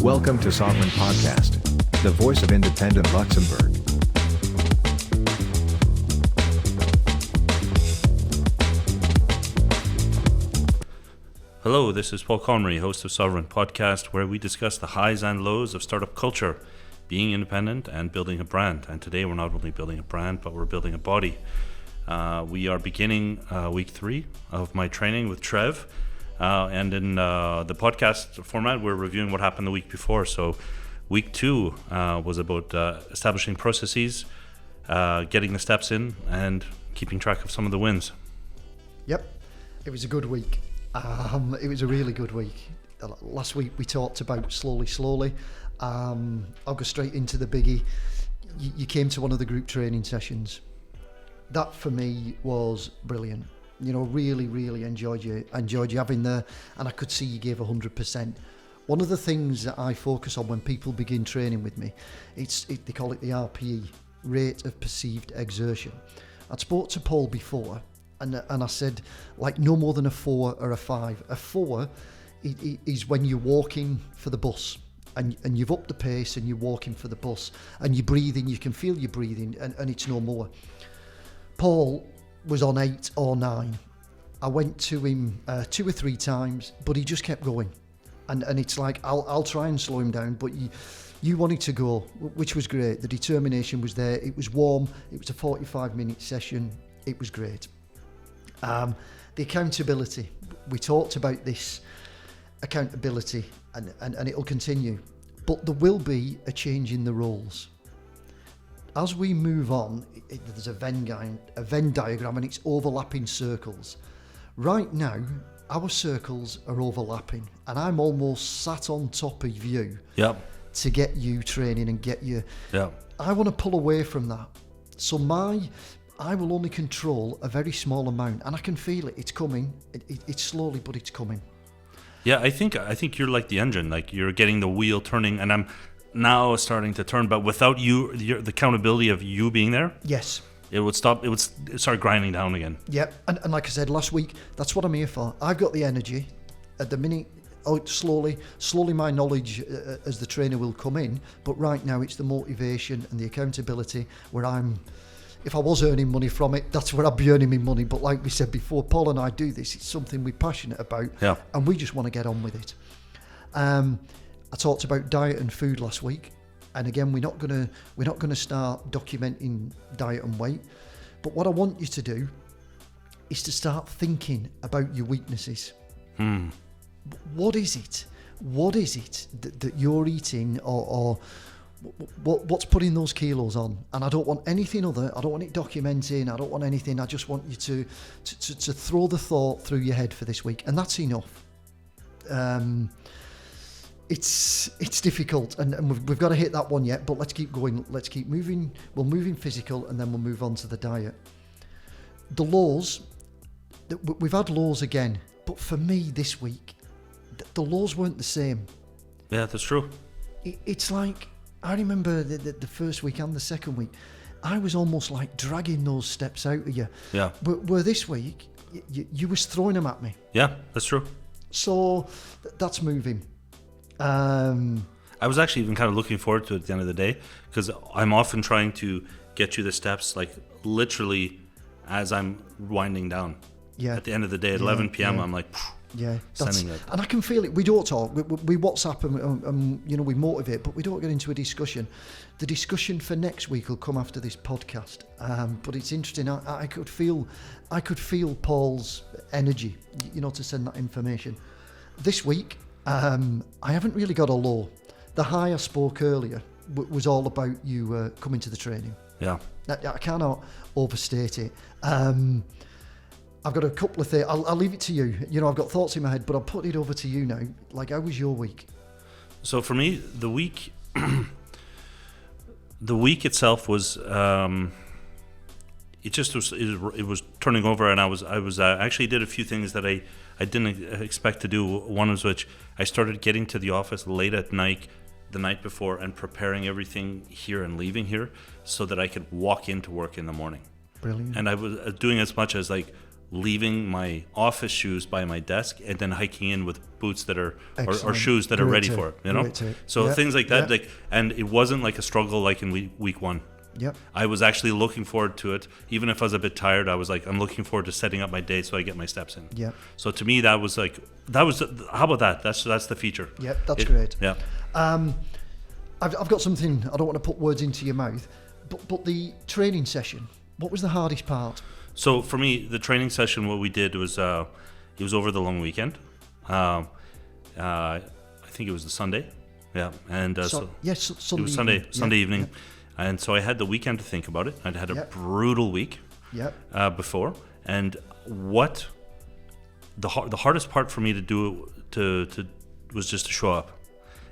Welcome to Soveryn Podcast, the voice of independent Luxembourg. Hello, this is Paul Connery, host of Soveryn Podcast, where we discuss the highs and lows of startup culture, being independent and building a brand. And today we're not only building a brand, but we're building a body. We are beginning week 3 of my training with Trev. And in the podcast format, we're reviewing what happened the week before. So week 2 was about establishing processes, getting the steps in, and keeping track of some of the wins. Yep, it was a good week. It was a really good week. Last week we talked about slowly. I'll go straight into the biggie. You came to one of the group training sessions. That for me was brilliant. You know, really enjoyed you having there, and I could see you gave 100%. One of the things that I focus on when people begin training with me, they call it the RPE, rate of perceived exertion. I'd spoke to Paul before, and I said, like, no more than a 4 or a 5. A 4 is when you're walking for the bus, and you've upped the pace and you're walking for the bus, and you're breathing, you can feel you're breathing, and it's no more. Paul was on 8 or 9. I went to him 2 or 3 times, but he just kept going. And it's like, I'll try and slow him down, but you wanted to go, which was great. The determination was there. It was warm. It was a 45-minute session. It was great. The accountability. We talked about this accountability, and it'll continue. But there will be a change in the roles. As we move on, there's a Venn diagram, and it's overlapping circles. Right now, our circles are overlapping, and I'm almost sat on top of you to get you training and get you. I want to pull away from that. So I will only control a very small amount, and I can feel it. It's coming. It's slowly, but it's coming. Yeah, I think you're like the engine. Like, you're getting the wheel turning, and I'm now starting to turn. But without you, the accountability of you being there, yes, it would stop. It would start grinding down again. Yeah, and like I said last week, that's what I'm here for. I've got the energy. At the minute, slowly my knowledge as the trainer will come in. But right now, it's the motivation and the accountability where if I was earning money from it, that's where I'd be earning me money. But like we said before, Paul and I do this. It's something we're passionate about, and we just want to get on with it. I talked about diet and food last week, and again, we're not gonna start documenting diet and weight. But what I want you to do is to start thinking about your weaknesses. What is it? What is it that you're eating, or what's putting those kilos on? And I don't want anything other. I don't want it documenting. I don't want anything. I just want you to throw the thought through your head for this week, and that's enough. It's difficult, and we've got to hit that one yet. But let's keep going. Let's keep moving. We'll move in physical, and then we'll move on to the diet. The lows. We've had lows again, but for me this week, the lows weren't the same. Yeah, that's true. It's like, I remember the first week and the second week, I was almost like dragging those steps out of you. Yeah. Where this week, you was throwing them at me. Yeah, that's true. So that's moving. I was actually even kind of looking forward to it at the end of the day, because I'm often trying to get you the steps, like, literally as I'm winding down. Yeah. At the end of the day, at 11 p.m., I'm like, sending it. And I can feel it. We don't talk. We WhatsApp and we motivate, but we don't get into a discussion. The discussion for next week will come after this podcast. But it's interesting. I could feel Paul's energy, to send that information. This week, I haven't really got a low. The high I spoke earlier was all about you coming to the training. Yeah. I cannot overstate it. I've got a couple of things. I'll leave it to you. I've got thoughts in my head, but I'll put it over to you now. Like, how was your week? So for me, the week itself was, it was turning over, and I was actually did a few things that I didn't expect to do. One was which I started getting to the office late at night, the night before, and preparing everything here and leaving here so that I could walk into work in the morning. Brilliant. And I was doing as much as, like, leaving my office shoes by my desk and then hiking in with boots that are or Excellent. shoes that are Great ready tip. for it, you know. Great tip. So Yeah. things like that, Yeah. like, and it wasn't like a struggle like in week one. Yep. I was actually looking forward to it, even if I was a bit tired. I was like, I'm looking forward to setting up my day so I get my steps in. Yep. So to me, that was how about that? That's the feature. Yep. That's great. Yeah. I've got something. I don't want to put words into your mouth, but the training session. What was the hardest part? So for me, the training session, what we did was it was over the long weekend. I think it was the Sunday. Yeah, and Sunday. it was Sunday evening, and so I had the weekend to think about it. I'd had a brutal week before, and what the hardest part for me to do was just to show up.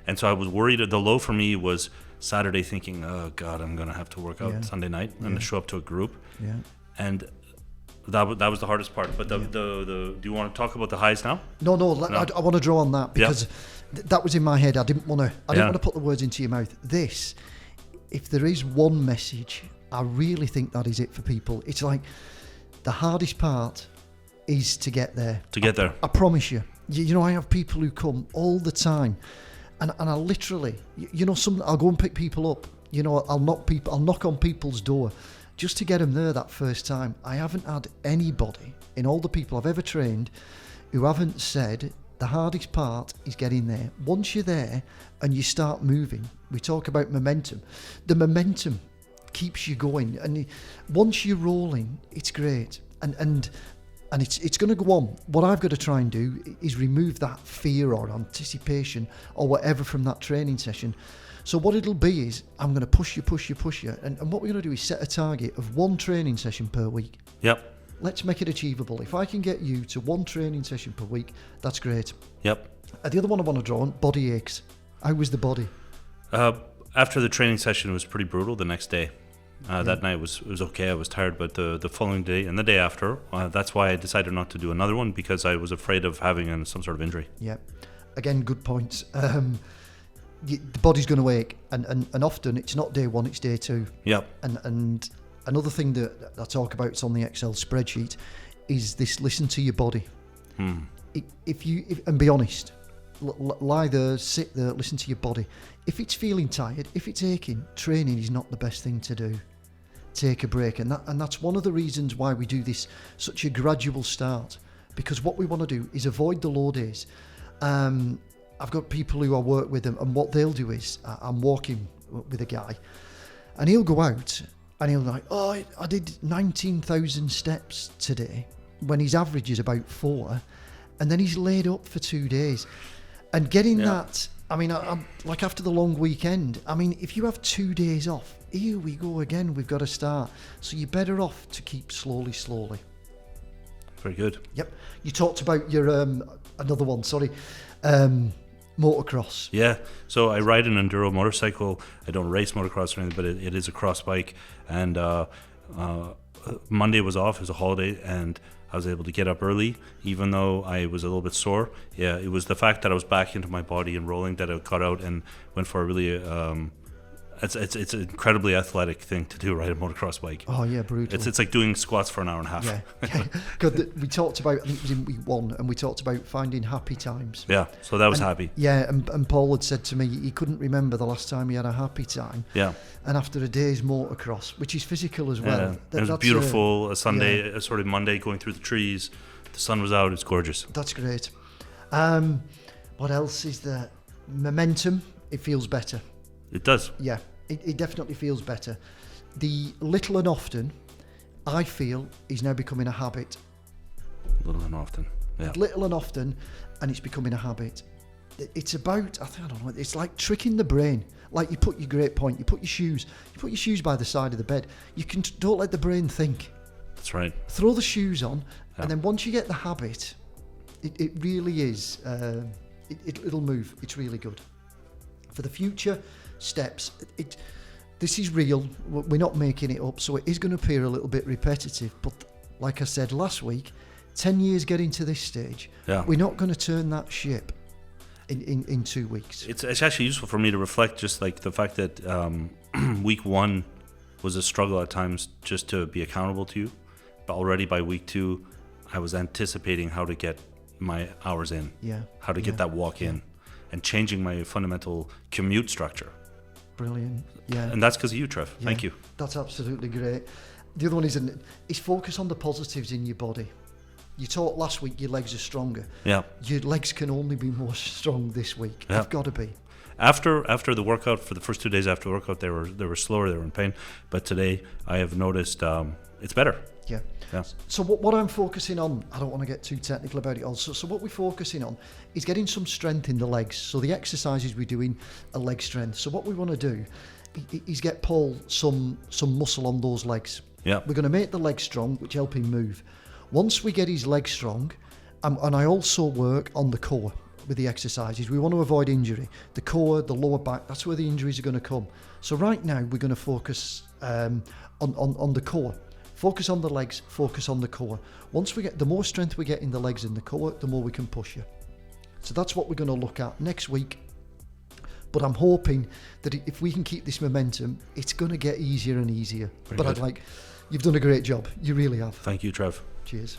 And so I was worried. The low for me was Saturday, thinking, oh God, I'm going to have to work out Sunday night and to show up to a group. Yeah. And that was the hardest part. But do you want to talk about the highs now? No. I want to draw on that because that was in my head. I didn't want to put the words into your mouth. If there is one message, I really think that is it for people. It's like the hardest part is to get there. I promise you. You know, I have people who come all the time. And I literally, I'll go and pick people up. You know, I'll knock on people's door just to get them there that first time. I haven't had anybody in all the people I've ever trained who haven't said the hardest part is getting there. Once you're there and you start moving, we talk about momentum. The momentum keeps you going, and once you're rolling, it's great. And it's going to go on. What I've got to try and do is remove that fear or anticipation or whatever from that training session. So what it'll be is I'm going to push you. And what we're going to do is set a target of one training session per week. Yep. Let's make it achievable. If I can get you to one training session per week, that's great. Yep. The other one I want to draw on, body aches. How was the body? After the training session, it was pretty brutal the next day. That night was okay. I was tired, but the following day and the day after, that's why I decided not to do another one, because I was afraid of having some sort of injury. Yeah. Again, good points. The body's going to ache, and often it's not day one, it's day two. Yep. And another thing that I talk about, it's on the Excel spreadsheet, is this: listen to your body. If and be honest, lie there, sit there, listen to your body. If it's feeling tired, if it's aching, training is not the best thing to do. Take a break, and that's one of the reasons why we do this such a gradual start, because what we want to do is avoid the low days. I've got people who I work with them, and what they'll do is I'm walking with a guy, and he'll go out and he'll be like, oh, I did 19,000 steps today, when his average is about 4, and then he's laid up for 2 days. And getting that, I mean, I'm like, after the long weekend, I mean, if you have 2 days off, here we go again, we've got to start. So you're better off to keep slowly. Very good. Yep. You talked about your, another one, sorry, motocross. Yeah. So I ride an enduro motorcycle. I don't race motocross or anything, but it is a cross bike. And Monday was off, it was a holiday, and I was able to get up early, even though I was a little bit sore. Yeah, it was the fact that I was back into my body and rolling that I got out and went for a really, it's an incredibly athletic thing to do, ride a motocross bike. Oh yeah, brutal. It's like doing squats for an hour and a half. Yeah. Good. We talked about, I think it was in week 1, and we talked about finding happy times. Yeah, so that was happy. Yeah, and Paul had said to me he couldn't remember the last time he had a happy time. Yeah. And after a day's motocross, which is physical as well. Yeah. It was beautiful. A Sunday, sort of Monday, going through the trees. The sun was out. It's gorgeous. That's great. What else is there? Momentum. It feels better. It does. Yeah, it definitely feels better. The little and often, I feel, is now becoming a habit. Little and often. Yeah. Little and often, and it's becoming a habit. It's about, I don't know, it's like tricking the brain. Like you put your shoes by the side of the bed. Don't let the brain think. That's right. Throw the shoes on, and then once you get the habit, it really is, it'll move. It's really good. For the future steps, this is real. We're not making it up, so it is going to appear a little bit repetitive. But like I said last week, 10 years getting to this stage, we're not going to turn that ship in 2 weeks. It's actually useful for me to reflect, just like the fact that week 1 was a struggle at times just to be accountable to you, but already by week 2 I was anticipating how to get my hours in, how to get that walk in, and changing my fundamental commute structure. Brilliant. Yeah. And that's because of you, Trev. Yeah, Thank you. That's absolutely great. The other one is focus on the positives in your body. You taught last week your legs are stronger. Yeah. Your legs can only be more strong this week. Yeah. They've got to be. After the workout, for the first 2 days after the workout, they were slower, they were in pain. But today, I have noticed it's better. Yeah. Yeah. So what I'm focusing on, I don't want to get too technical about it also. So what we're focusing on is getting some strength in the legs. So the exercises we're doing are leg strength. So what we want to do is get Paul some muscle on those legs. Yeah. We're going to make the legs strong, which help him move. Once we get his legs strong, and I also work on the core with the exercises. We want to avoid injury. The core, the lower back, that's where the injuries are going to come. So right now we're going to focus on the core. Focus on the legs, focus on the core. Once we get, the more strength we get in the legs and the core, the more we can push you. So that's what we're going to look at next week. But I'm hoping that if we can keep this momentum, it's going to get easier and easier. Very good. You've done a great job. You really have. Thank you, Trev. Cheers.